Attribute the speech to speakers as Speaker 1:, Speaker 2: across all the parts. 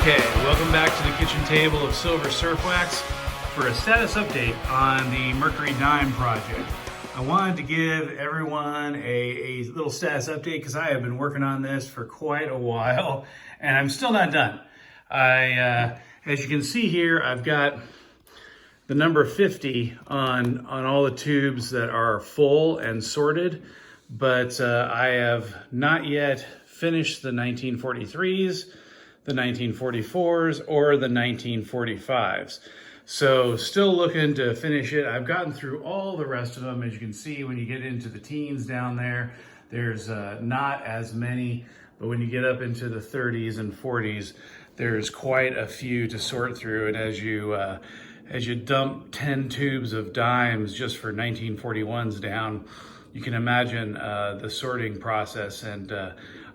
Speaker 1: Okay, welcome back to the kitchen table of Silver Surf Wax for a status update on the Mercury dime project. I wanted to give everyone a little status update because I have been working on this for quite a while and I'm still not done. As you can see here, I've got the number 50 on all the tubes that are full and sorted, but I have not yet finished the 1943s, the 1944s, or the 1945s. So still looking to finish it. I've gotten through all the rest of them. As you can see, when you get into the teens down there, there's not as many, but when you get up into the 30s and 40s, there's quite a few to sort through. And as you dump 10 tubes of dimes just for 1941s down, you can imagine the sorting process. And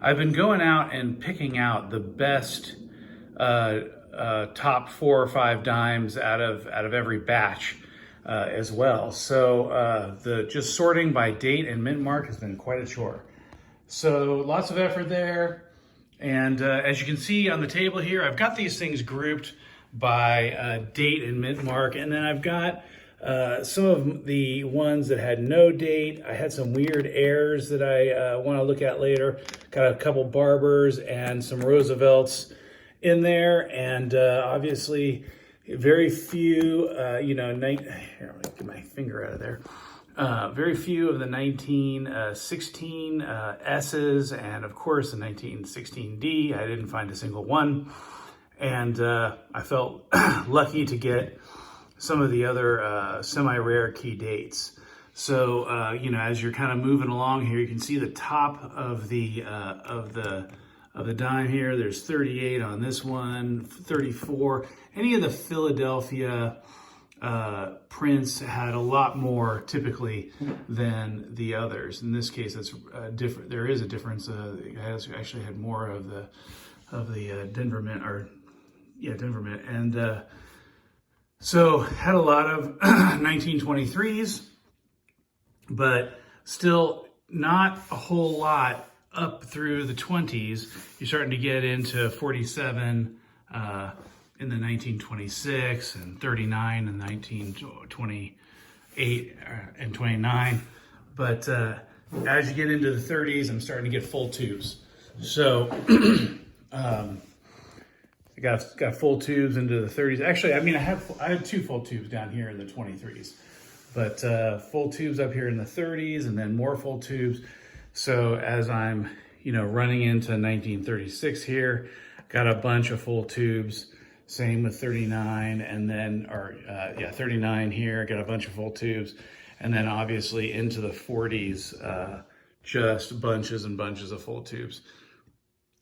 Speaker 1: I've been going out and picking out the best top 4 or 5 dimes out of every batch as well. So the just sorting by date and mint mark has been quite a chore. So lots of effort there. And as you can see on the table here, I've got these things grouped by date and mint mark, and then I've got some of the ones that had no date. I had some weird errors that I want to look at later. Got a couple Barbers and some Roosevelts in there, and obviously very few, here, let me get my finger out of there. Very few of the 1916 S's, and of course the 1916D. I didn't find a single one. And I felt lucky to get some of the other semi-rare key dates. So, as you're kind of moving along here, you can see the top of the dime here. There's 38 on this one, 34. Any of the Philadelphia prints had a lot more typically than the others. In this case, it's different. There is a difference. It has actually had more of the Denver mint, Denver mint, and so had a lot of 1923s, but still not a whole lot up through the 20s. You're starting to get into 47 in the 1926 and 39 and 1928 and 29. But as you get into the 30s, I'm starting to get full tubes. So I got full tubes into the 30s. Actually, I had 2 full tubes down here in the 23s, but full tubes up here in the 30s, and then more full tubes. So as I'm, running into 1936 here, got a bunch of full tubes. Same with 39, and then, 39 here, got a bunch of full tubes. And then obviously into the 40s, just bunches and bunches of full tubes.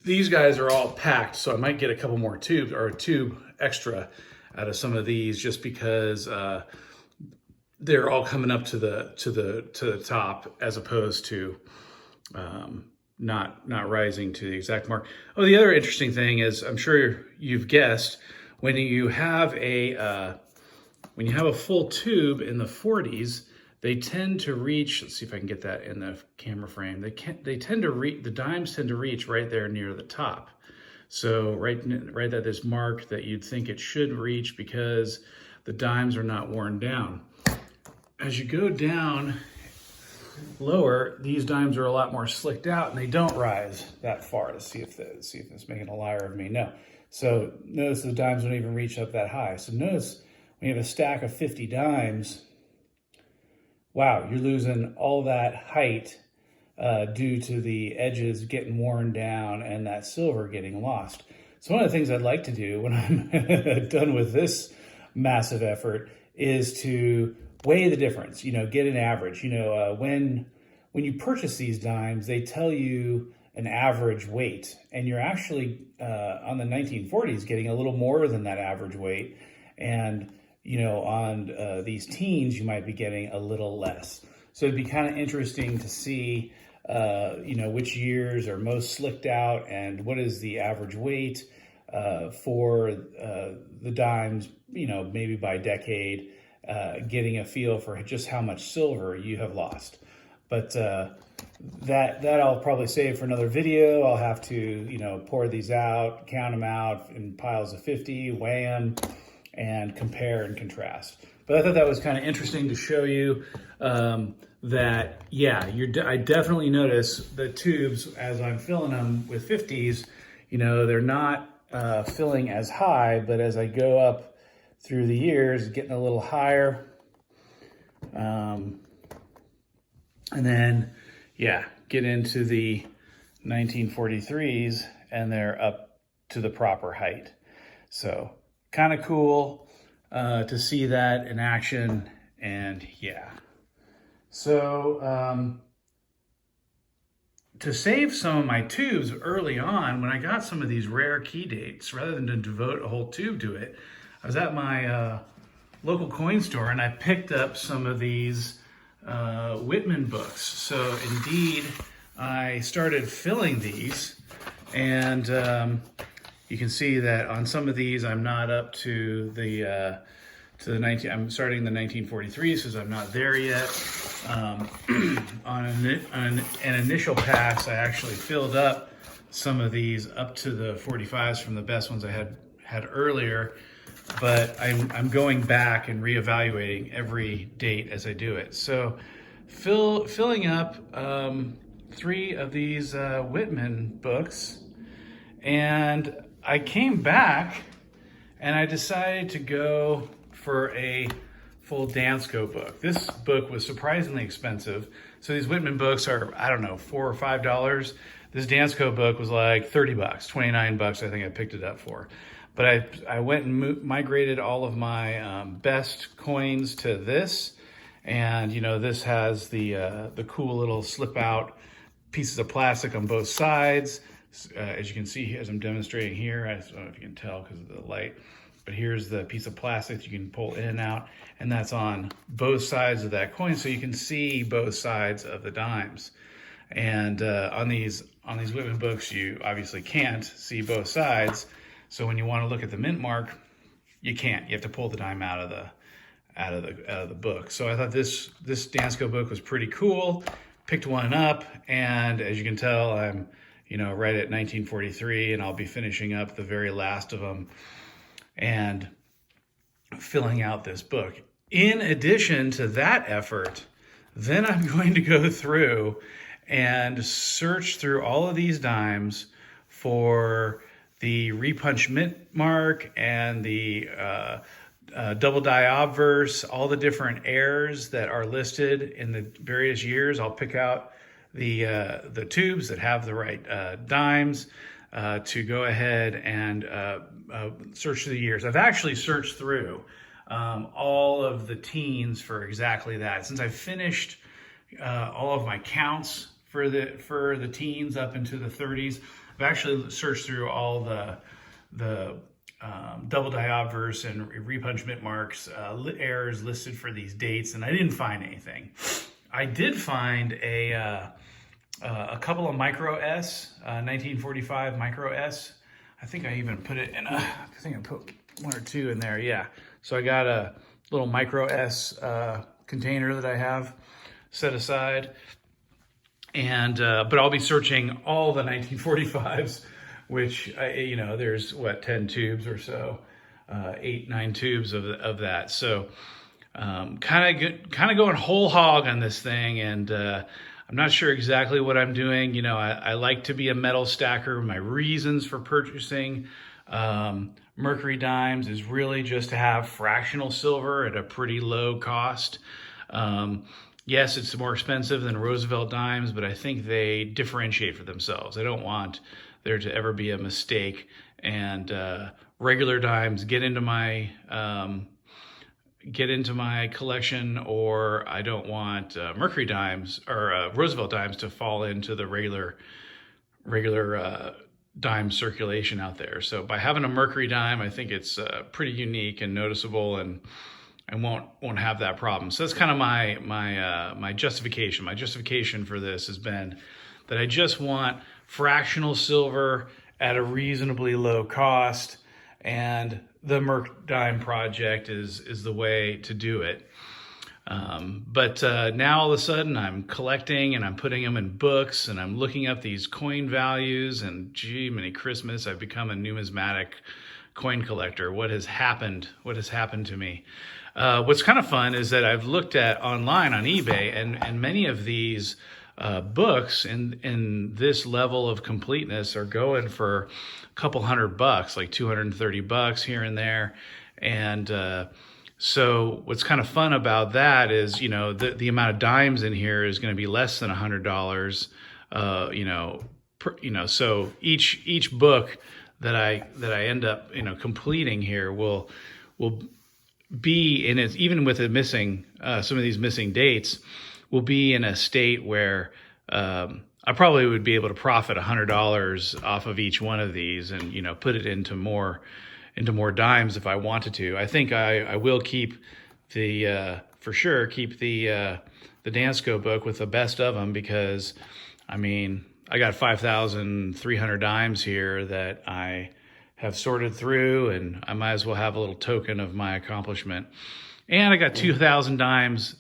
Speaker 1: These guys are all packed, so I might get a couple more tubes or a tube extra out of some of these just because they're all coming up to the top as opposed to not rising to the exact mark. Oh, the other interesting thing is, I'm sure you've guessed, when you have a full tube in the 40s, they tend to reach, let's see if I can get that in the camera frame. The dimes tend to reach right there near the top. So right at this mark that you'd think it should reach because the dimes are not worn down. As you go down lower, these dimes are a lot more slicked out and they don't rise that far. Let's see if it's making a liar of me. No. So notice the dimes don't even reach up that high. So notice when you have a stack of 50 dimes, wow, you're losing all that height due to the edges getting worn down and that silver getting lost. So one of the things I'd like to do when I'm done with this massive effort is to weigh the difference, get an average. When you purchase these dimes, they tell you an average weight, and you're actually on the 1940s getting a little more than that average weight. And on these teens, you might be getting a little less. So it'd be kind of interesting to see, which years are most slicked out and what is the average weight for the dimes, maybe by decade, getting a feel for just how much silver you have lost. But that I'll probably save for another video. I'll have to, you know, pour these out, count them out in piles of 50, weigh them, and compare and contrast. But I thought that was kind of interesting to show you that, yeah, I definitely notice the tubes as I'm filling them with 50s, you know, they're not filling as high, but as I go up through the years, getting a little higher. And then, yeah, get into the 1943s and they're up to the proper height. So kind of cool to see that in action. And yeah, so to save some of my tubes early on, when I got some of these rare key dates, rather than to devote a whole tube to it, I was at my local coin store and I picked up some of these Whitman books. So indeed, I started filling these, and you can see that on some of these, I'm not up to the 19. I'm starting the 1943s because I'm not there yet. On an initial pass, I actually filled up some of these up to the 45s from the best ones I had earlier. But I'm going back and reevaluating every date as I do it. So filling up 3 of these Whitman books, and I came back and I decided to go for a full Dansko book. This book was surprisingly expensive. So these Whitman books are, I don't know, $4 or $5. This Dansko book was like $30, $29 I think I picked it up for. But I went and migrated all of my best coins to this. And, you know, this has the cool little slip out pieces of plastic on both sides. As you can see, as I'm demonstrating here, I don't know if you can tell because of the light, but here's the piece of plastic you can pull in and out, and that's on both sides of that coin, so you can see both sides of the dimes. And on these Whitman books, you obviously can't see both sides. So when you want to look at the mint mark, you can't. You have to pull the dime out of the book. So I thought this Dansko book was pretty cool. Picked one up, and as you can tell, I'm, you know, right at 1943, and I'll be finishing up the very last of them and filling out this book. In addition to that effort, then I'm going to go through and search through all of these dimes for the repunch mint mark and the double die obverse, all the different heirs that are listed in the various years. I'll pick out the tubes that have the right dimes to go ahead and search through the years. I've actually searched through all of the teens for exactly that. Since I've finished all of my counts for the teens up into the 30s, I've actually searched through all the double die obverse and repunch mint marks, errors listed for these dates, and I didn't find anything. I did find a couple of micro S, 1945 micro S. I think I even put it in I think I put 1 or 2 in there, yeah. So I got a little micro S container that I have set aside. And but I'll be searching all the 1945s, which you know, there's what, 10 tubes or so, 8, 9 tubes of that. So kind of going whole hog on this thing, and I'm not sure exactly what I'm doing. You know, I like to be a metal stacker. My reasons for purchasing Mercury dimes is really just to have fractional silver at a pretty low cost. Yes, it's more expensive than Roosevelt dimes, but I think they differentiate for themselves. I don't want there to ever be a mistake, and regular dimes get into my collection, or I don't want Mercury dimes or Roosevelt dimes to fall into the regular dime circulation out there. So by having a Mercury dime, I think it's pretty unique and noticeable, and I won't have that problem. So that's kind of my justification. My justification for this has been that I just want fractional silver at a reasonably low cost, and the Merc Dime project is the way to do it. But now all of a sudden I'm collecting and I'm putting them in books and I'm looking up these coin values, and gee, many Christmas, I've become a numismatic coin collector. What has happened? What has happened to me? What's kind of fun is that I've looked at online on eBay, and many of these books in this level of completeness are going for a couple $100, like $230 here and there. And so what's kind of fun about that is, the amount of dimes in here is going to be less than $100. So each book that I end up completing here will be in it, even with it missing some of these missing dates, will be in a state where I probably would be able to profit $100 off of each one of these, and put it into more dimes if I wanted to. I think I will keep for sure keep the Dansko book with the best of them, because I got 5,300 dimes here that I have sorted through, and I might as well have a little token of my accomplishment. And I got 2,000 dimes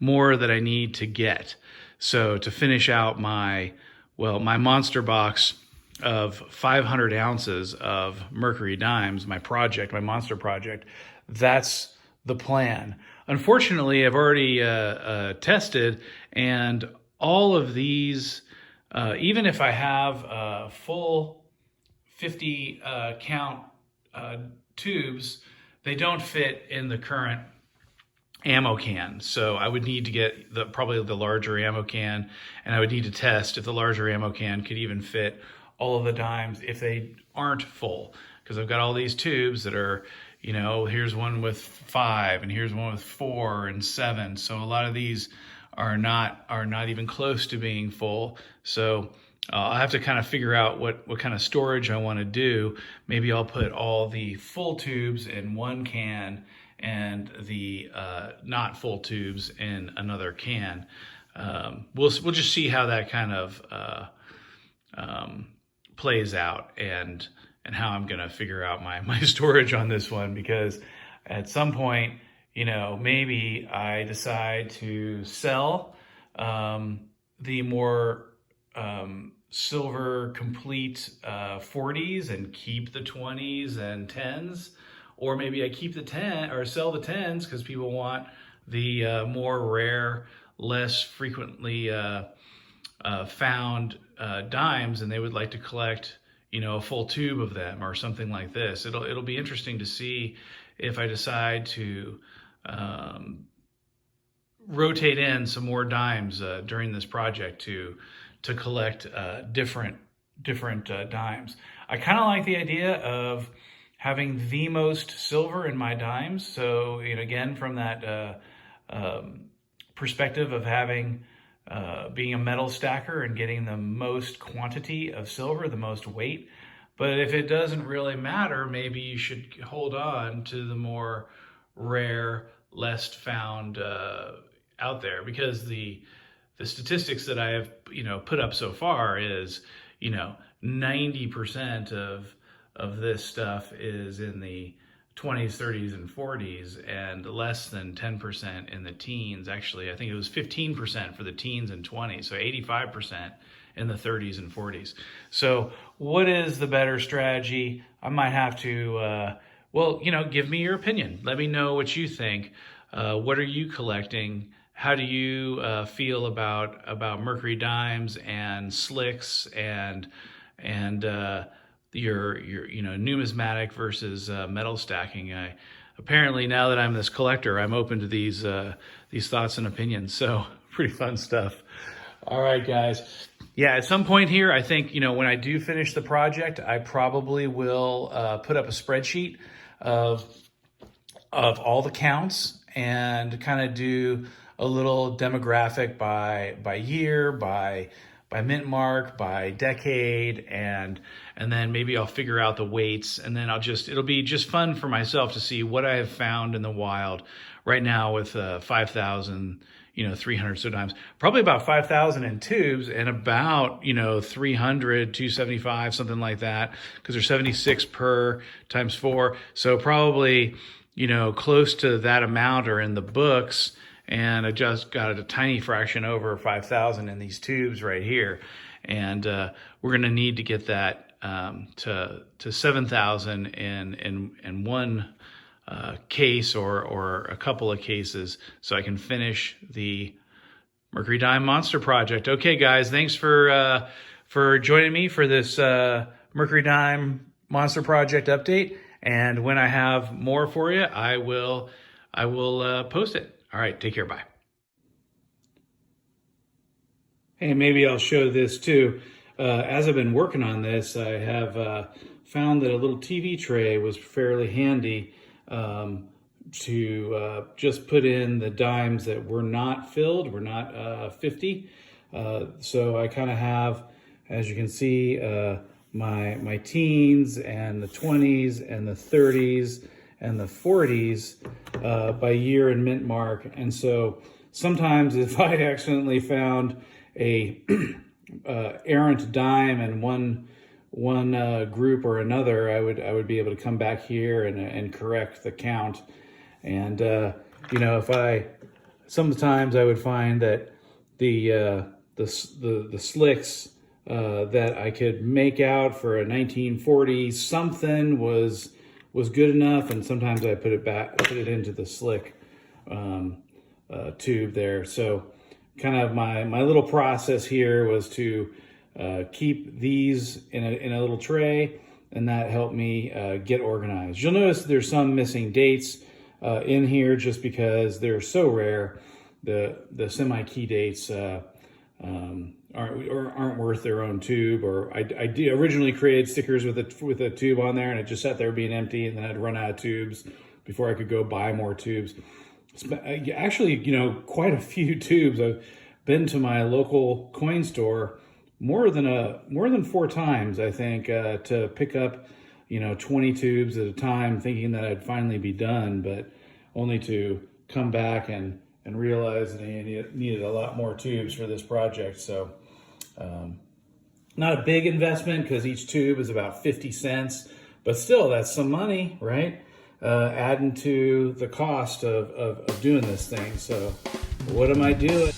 Speaker 1: more that I need to get. So to finish out my monster box of 500 ounces of Mercury dimes, my monster project, that's the plan. Unfortunately, I've already tested, and all of these, even if I have a full 50 count tubes, they don't fit in the current ammo can. So I would need to get probably the larger ammo can, and I would need to test if the larger ammo can could even fit all of the dimes if they aren't full. Because I've got all these tubes that are, here's one with 5, and here's one with 4 and 7. So a lot of these are not even close to being full. So I'll have to kind of figure out what kind of storage I want to do. Maybe I'll put all the full tubes in one can and the not full tubes in another can. We'll just see how that kind of plays out, and how I'm gonna figure out my storage on this one, because at some point, maybe I decide to sell the more silver complete 40s and keep the 20s and 10s, or maybe I keep the 10 or sell the 10s because people want the more rare, less frequently found dimes, and they would like to collect a full tube of them or something like this. It'll be interesting to see if I decide to rotate in some more dimes during this project to collect different dimes. I kind of like the idea of having the most silver in my dimes. So again, from that perspective of having being a metal stacker and getting the most quantity of silver, the most weight. But if it doesn't really matter, maybe you should hold on to the more rare, less found out there, because the statistics that I have put up so far is 90% of this stuff is in the 20s, 30s, and 40s, and less than 10% in the teens. Actually, I think it was 15% for the teens and 20s, so 85% in the 30s and 40s. So what is the better strategy? I might have to, give me your opinion. Let me know what you think. What are you collecting? How do you feel about Mercury dimes and slicks and your numismatic versus metal stacking? Apparently, now that I'm this collector, I'm open to these thoughts and opinions. So pretty fun stuff. All right, guys. Yeah, at some point here, I think when I do finish the project, I probably will put up a spreadsheet of all the counts and kind of do a little demographic by year, by mint mark, by decade, and then maybe I'll figure out the weights, and then it'll be just fun for myself to see what I have found in the wild right now with 5,300 so dimes, probably about 5,000 in tubes, and about 300, 275, something like that, because there's 76 per times 4, so probably close to that amount are in the books. and I just got a tiny fraction over 5,000 in these tubes right here. And we're going to need to get that to 7,000 in one case or a couple of cases, so I can finish the Mercury Dime Monster project. Okay, guys, thanks for joining me for this Mercury Dime Monster project update. And when I have more for you, I will post it. All right, take care. Bye. Hey, maybe I'll show this too. As I've been working on this, I have found that a little TV tray was fairly handy to just put in the dimes that were not filled, were not 50. So I kind of have, as you can see, my teens and the 20s and the 30s and the 40s by year and mint mark. And so sometimes if I accidentally found a errant dime in one group or another, I would be able to come back here and correct the count. And you know, sometimes I would find that the slicks that I could make out for a 1940 something was good enough, and sometimes I put it into the slick tube there. So kind of my little process here was to keep these in a little tray, and that helped me get organized. You'll notice there's some missing dates in here just because they're so rare. The semi-key dates aren't worth their own tube. Or I originally created stickers with a tube on there, and it just sat there being empty, and then I'd run out of tubes before I could go buy more tubes. Actually, you know, quite a few tubes. I've been to my local coin store more than 4 times, I think, to pick up, you know, 20 tubes at a time, thinking that I'd finally be done, but only to come back and realize that I needed a lot more tubes for this project. So not a big investment because each tube is about 50 cents, but still that's some money, right? Adding to the cost of doing this thing. So what am I doing?